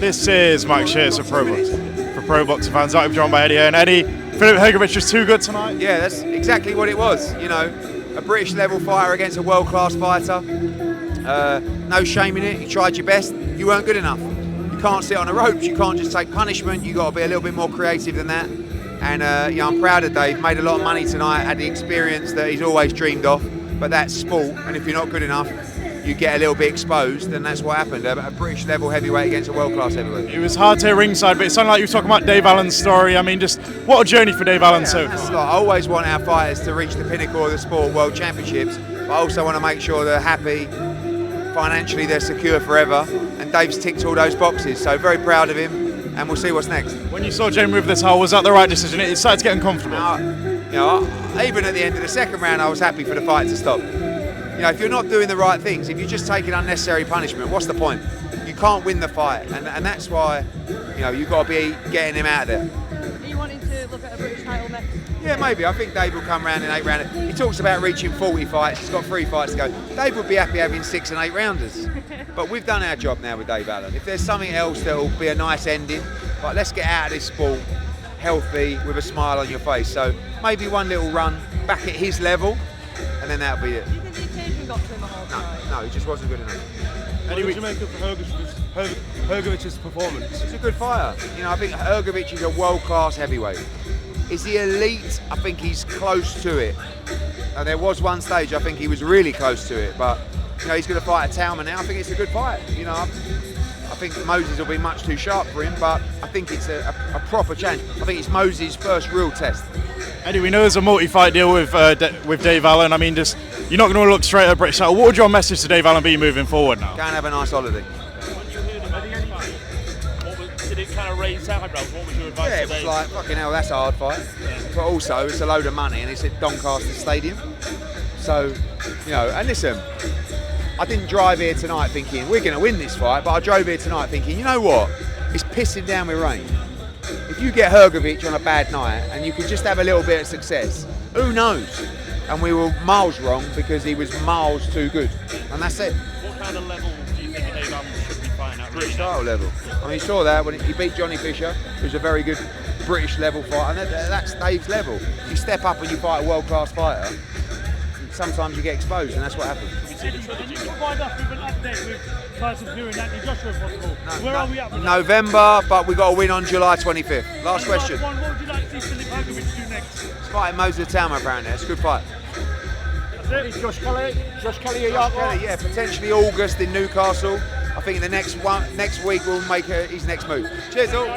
This is Mike Shears for Pro Boxing Fans. I'm joined by Eddie Hearn. Eddie, Filip Hrgovic was too good tonight? Yeah, that's exactly what it was. You know, a British level fighter against a world-class fighter. No shame in it. You tried your best. You weren't good enough. You can't sit on the ropes. You can't just take punishment. You got to be a little bit more creative than that. And I'm proud of Dave. Made a lot of money tonight. Had the experience that he's always dreamed of. But that's sport. And if you're not good enough, you get a little bit exposed, and that's what happened. A British level heavyweight against a world-class heavyweight. It was hard to hear ringside, but it sounded like you were talking about Dave Allen's story. I mean, just what a journey for Dave Allen so far. I always want our fighters to reach the pinnacle of the sport, world championships, but I also want to make sure they're happy, financially they're secure forever, and Dave's ticked all those boxes, so very proud of him, and we'll see what's next. When you saw Jay move this hole, was that the right decision? It started to get uncomfortable. Even at the end of the second round, I was happy for the fight to stop. You know, if you're not doing the right things, if you're just taking unnecessary punishment, what's the point? You can't win the fight, and that's why, you've got to be getting him out of there. Are you wanting to look at a British title next? Yeah, maybe. I think Dave will come round in 8 rounders. He talks about reaching 40 fights. He's got 3 fights to go. Dave would be happy having 6 and 8 rounders. But we've done our job now with Dave Allen. If there's something else that will be a nice ending, like let's get out of this sport healthy with a smile on your face. So maybe one little run back at his level, and then that'll be it. Do you think the occasion got to him at all? No, he just wasn't good enough. What did you make of Hrgovic's performance? He's a good fighter. I think Hrgovic is a world-class heavyweight. Is he elite? I think he's close to it. And there was one stage I think he was really close to it, but he's going to fight at Itauma now. I think it's a good fight. I think Moses will be much too sharp for him, but I think it's a proper challenge. I think it's Moses' first real test. Eddie, we know there's a multi-fight deal with Dave Allen. I mean, you're not going to look straight at a British title. What would your message to Dave Allen be moving forward now? Go and have a nice holiday. Did it kind of raise eyebrows? What was your advice? Yeah, it was like, fucking hell, that's a hard fight. Yeah. But also, it's a load of money, and it's at Doncaster Stadium. So, and listen, I didn't drive here tonight thinking, we're going to win this fight, but I drove here tonight thinking, you know what? It's pissing down with rain. If you get Hrgovic on a bad night, and you can just have a little bit of success, who knows? And we were miles wrong because he was miles too good. And that's it. What kind of level do you think Dave Allen should be fighting at? British title level. I mean, you saw that when he beat Johnny Fisher, who's a very good British level fighter, and that's Dave's level. You step up and you fight a world-class fighter, sometimes you get exposed, and that's what happens. Where are we at with November, but we got a win on July 25th. Last question. What would you like to see Filip Hrgovic do next? It's fighting Moses Itauma, apparently. It's a good fight. Is Josh Kelly a Josh Kelly, yeah, potentially August in Newcastle. I think in the next week we'll make his next move. Cheers all.